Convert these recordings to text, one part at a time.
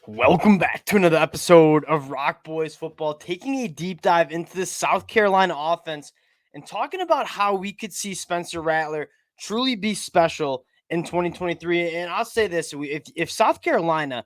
Welcome back to another episode of Rock Boys Football, taking a deep dive into the South Carolina offense and talking about how we could see Spencer Rattler truly be special in 2023. And I'll say this, if South Carolina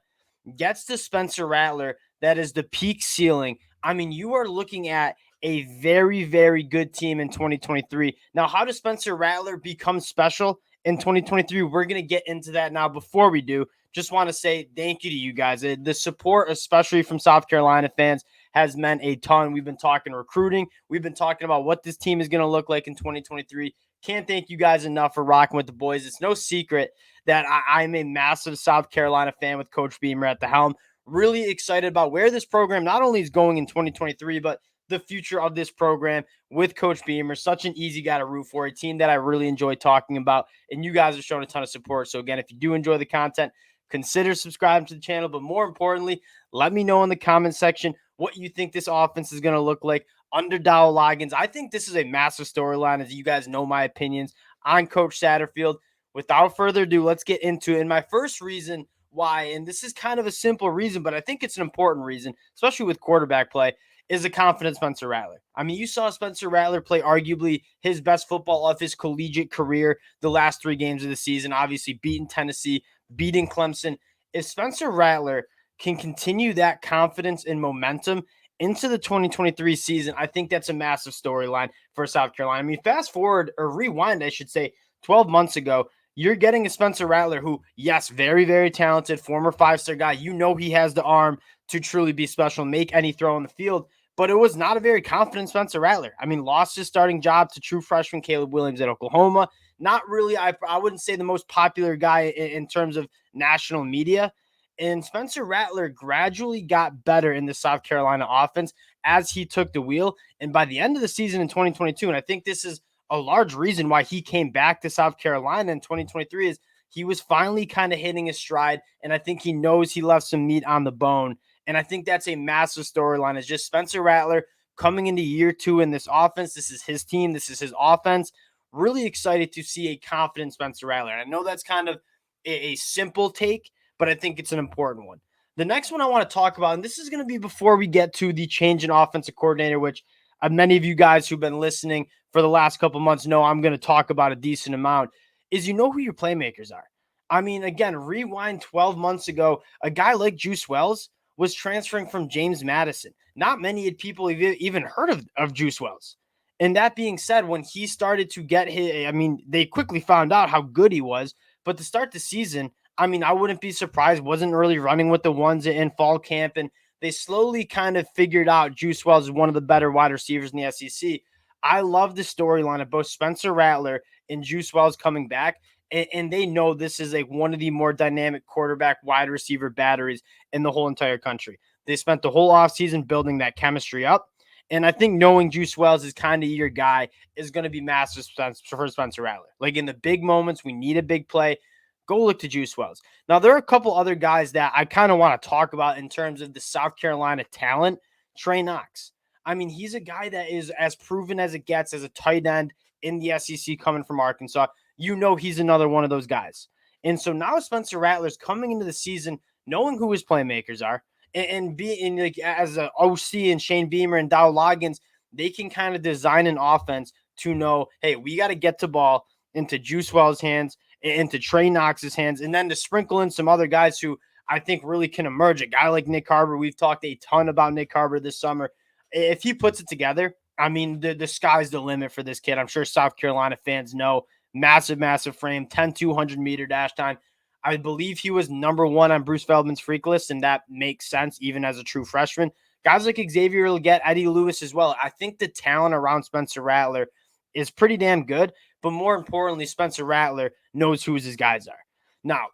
gets to Spencer Rattler, that is the peak ceiling. I mean, you are looking at a very, very good team in 2023. Now, how does Spencer Rattler become special in 2023? We're going to get into that now. Before we do, just want to say thank you to you guys. The support, especially from South Carolina fans, has meant a ton. We've been talking recruiting. We've been talking about what this team is going to look like in 2023. Can't thank you guys enough for rocking with the boys. It's no secret that I'm a massive South Carolina fan with Coach Beamer at the helm. Really excited about where this program not only is going in 2023, but the future of this program with Coach Beamer. Such an easy guy to root for, a team that I really enjoy talking about, and you guys are showing a ton of support. So again, if you do enjoy the content, consider subscribing to the channel, but more importantly, let me know in the comment section what you think this offense is going to look like under Dowell Loggains. I think this is a massive storyline, as you guys know my opinions on Coach Satterfield. Without further ado, let's get into it. And my first reason why, and this is kind of a simple reason, but I think it's an important reason, especially with quarterback play, is the confident Spencer Rattler. I mean, you saw Spencer Rattler play arguably his best football of his collegiate career the last 3 games of the season, obviously beating Tennessee, beating Clemson. If Spencer Rattler can continue that confidence and momentum into the 2023 season, I think that's a massive storyline for South Carolina. I mean, fast forward or rewind, I should say, 12 months ago, you're getting a Spencer Rattler who, yes, very, very talented, former 5-star guy. You know he has the arm to truly be special, make any throw on the field. But it was not a very confident Spencer Rattler. I mean, lost his starting job to true freshman Caleb Williams at Oklahoma. Not really, I wouldn't say the most popular guy in terms of national media. And Spencer Rattler gradually got better in the South Carolina offense as he took the wheel. And by the end of the season in 2022, and I think this is a large reason why he came back to South Carolina in 2023, is he was finally kind of hitting his stride. And I think he knows he left some meat on the bone. And I think that's a massive storyline. It's just Spencer Rattler coming into year 2 in this offense. This is his team. This is his offense. Really excited to see a confident Spencer Rattler. I know that's kind of a simple take, but I think it's an important one. The next one I want to talk about, and this is going to be before we get to the change in offensive coordinator, which many of you guys who've been listening for the last couple months know I'm going to talk about a decent amount, is you know who your playmakers are. I mean, again, rewind 12 months ago, a guy like Juice Wells was transferring from James Madison. Not many people even heard of Juice Wells. And that being said, when he started to get his, I mean, they quickly found out how good he was. But to start the season, I mean, I wouldn't be surprised, wasn't really running with the ones in fall camp. And they slowly kind of figured out Juice Wells is one of the better wide receivers in the SEC. I love the storyline of both Spencer Rattler and Juice Wells coming back. And they know this is like one of the more dynamic quarterback wide receiver batteries in the whole entire country. They spent the whole offseason building that chemistry up. And I think knowing Juice Wells is kind of your guy is going to be massive for Spencer Rattler. Like in the big moments, we need a big play. Go look to Juice Wells. Now, there are a couple other guys that I kind of want to talk about in terms of the South Carolina talent. Trey Knox. I mean, he's a guy that is as proven as it gets as a tight end in the SEC coming from Arkansas. You know he's another one of those guys. And so now Spencer Rattler's coming into the season knowing who his playmakers are and being like as an OC and Shane Beamer and Dowell Loggains, they can kind of design an offense to know, hey, we got to get the ball into Juice Wells' hands, into Trey Knox's hands, and then to sprinkle in some other guys who I think really can emerge. A guy like Nick Harbor, we've talked a ton about Nick Harbor this summer. If he puts it together, I mean, the sky's the limit for this kid. I'm sure South Carolina fans know. Massive, massive frame, 10, 200-meter dash time. I believe he was number 1 on Bruce Feldman's freak list, and that makes sense even as a true freshman. Guys like Xavier will get Eddie Lewis as well. I think the talent around Spencer Rattler is pretty damn good, but more importantly, Spencer Rattler knows who his guys are. Now,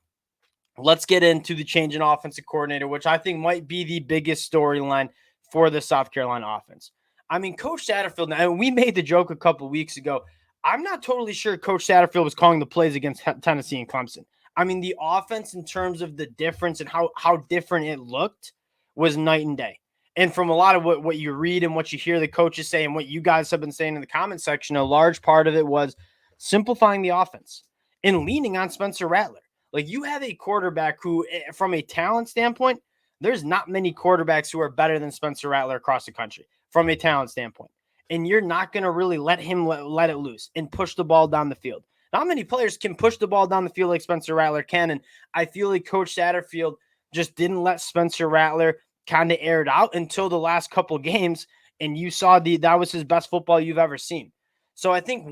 let's get into the change in offensive coordinator, which I think might be the biggest storyline for the South Carolina offense. I mean, Coach Satterfield, and we made the joke a couple of weeks ago, I'm not totally sure Coach Satterfield was calling the plays against Tennessee and Clemson. I mean, the offense in terms of the difference and how different it looked was night and day. And from a lot of what you read and what you hear the coaches say and what you guys have been saying in the comment section, a large part of it was simplifying the offense and leaning on Spencer Rattler. Like, you have a quarterback who, from a talent standpoint, There's not many quarterbacks who are better than Spencer Rattler across the country from a talent standpoint. And you're not going to really let him let it loose and push the ball down the field. Not many players can push the ball down the field like Spencer Rattler can. And I feel like Coach Satterfield just didn't let Spencer Rattler kind of air it out until the last couple games. And you saw that was his best football you've ever seen. So I think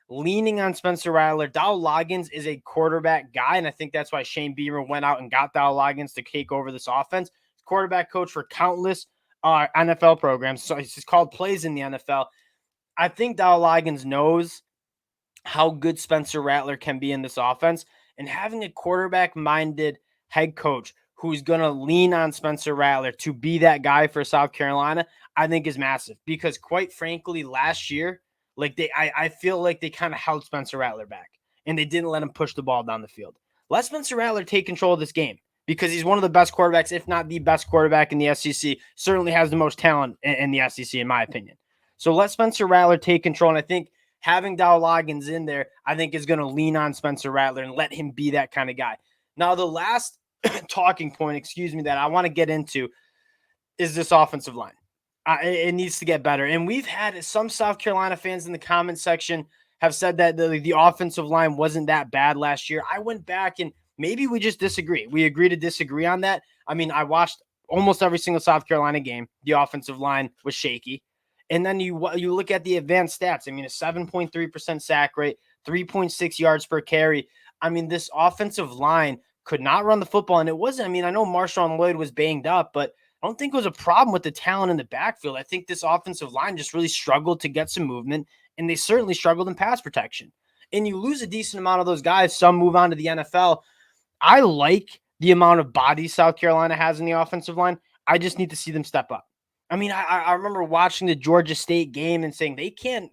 leaning on Spencer Rattler, Dowell Loggains is a quarterback guy. And I think that's why Shane Beamer went out and got Dowell Loggains to take over this offense. Quarterback coach for countless NFL programs. So it's just called plays in the NFL. I think Dowell Loggains knows how good Spencer Rattler can be in this offense, and having a quarterback-minded head coach who's going to lean on Spencer Rattler to be that guy for South Carolina, I think is massive. Because quite frankly, last year, I feel like they kind of held Spencer Rattler back, and they didn't let him push the ball down the field. Let Spencer Rattler take control of this game, because he's one of the best quarterbacks, if not the best quarterback in the SEC. Certainly has the most talent in the SEC, in my opinion. So let Spencer Rattler take control, and I think having Dowell Loggains in there, I think is going to lean on Spencer Rattler and let him be that kind of guy. Now, the last talking point, that I want to get into is this offensive line. It needs to get better. And we've had some South Carolina fans in the comment section have said that the offensive line wasn't that bad last year. I went back and maybe we just disagree. We agree to disagree on that. I mean, I watched almost every single South Carolina game. The offensive line was shaky. And then you look at the advanced stats. I mean, a 7.3% sack rate, 3.6 yards per carry. I mean, this offensive line could not run the football. And it wasn't, I know Marshawn Lloyd was banged up, but I don't think it was a problem with the talent in the backfield. I think this offensive line just really struggled to get some movement, and they certainly struggled in pass protection. And you lose a decent amount of those guys. Some move on to the NFL. I like the amount of bodies South Carolina has in the offensive line. I just need to see them step up. I mean, I remember watching the Georgia State game and saying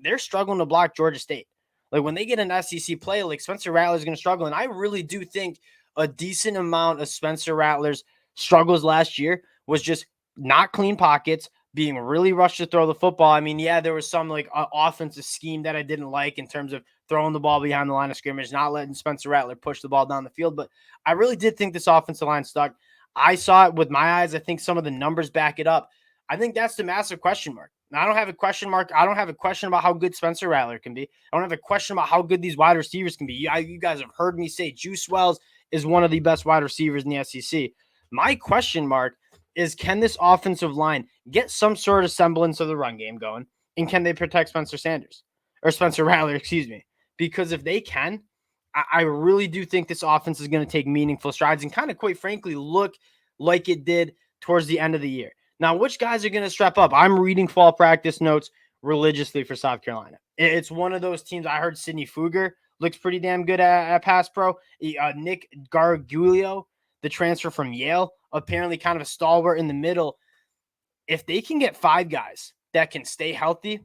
they're struggling to block Georgia State. Like when they get an SEC play, like Spencer Rattler is going to struggle. And I really do think a decent amount of Spencer Rattler's struggles last year was just not clean pockets, being really rushed to throw the football. I mean, yeah, there was some offensive scheme that I didn't like in terms of throwing the ball behind the line of scrimmage, not letting Spencer Rattler push the ball down the field. But I really did think this offensive line stuck. I saw it with my eyes. I think some of the numbers back it up. I think that's the massive question mark. Now, I don't have a question mark. I don't have a question about how good Spencer Rattler can be. I don't have a question about how good these wide receivers can be. You guys have heard me say Juice Wells is one of the best wide receivers in the SEC. My question mark is, can this offensive line get some sort of semblance of the run game going? And can they protect Spencer Rattler, Because if they can, I really do think this offense is going to take meaningful strides and kind of, quite frankly, look like it did towards the end of the year. Now, which guys are going to step up? I'm reading fall practice notes religiously for South Carolina. It's one of those teams. I heard Sidney Fugger looks pretty damn good at pass pro. Nick Gargiulo, the transfer from Yale, apparently kind of a stalwart in the middle. If they can get 5 guys that can stay healthy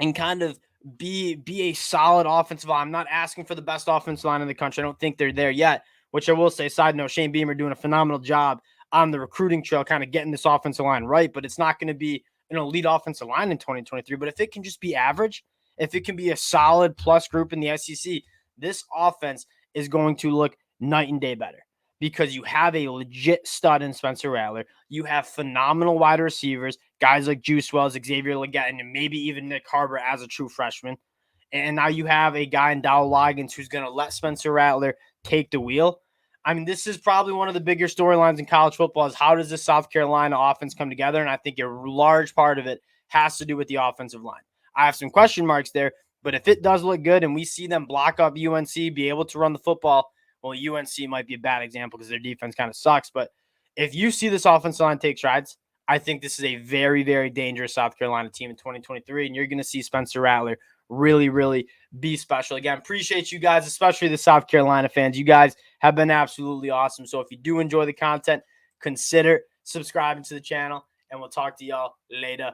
and kind of be a solid offensive line. I'm not asking for the best offensive line in the country. I don't think they're there yet, which I will say, side note, Shane Beamer doing a phenomenal job on the recruiting trail, kind of getting this offensive line right, but it's not going to be an elite offensive line in 2023. But if it can just be average, if it can be a solid plus group in the SEC, this offense is going to look night and day better because you have a legit stud in Spencer Rattler. You have phenomenal wide receivers, guys like Juice Wells, Xavier Legette, and maybe even Nick Harbor as a true freshman. And now you have a guy in Dowell Loggains who's going to let Spencer Rattler take the wheel. I mean, this is probably one of the bigger storylines in college football is how does this South Carolina offense come together? And I think a large part of it has to do with the offensive line. I have some question marks there, but if it does look good and we see them block up UNC, be able to run the football, well, UNC might be a bad example because their defense kind of sucks. But if you see this offensive line take strides, I think this is a very, very dangerous South Carolina team in 2023, and you're going to see Spencer Rattler really, really be special. Again, appreciate you guys, especially the South Carolina fans. You guys have been absolutely awesome. So if you do enjoy the content, consider subscribing to the channel, and we'll talk to y'all later.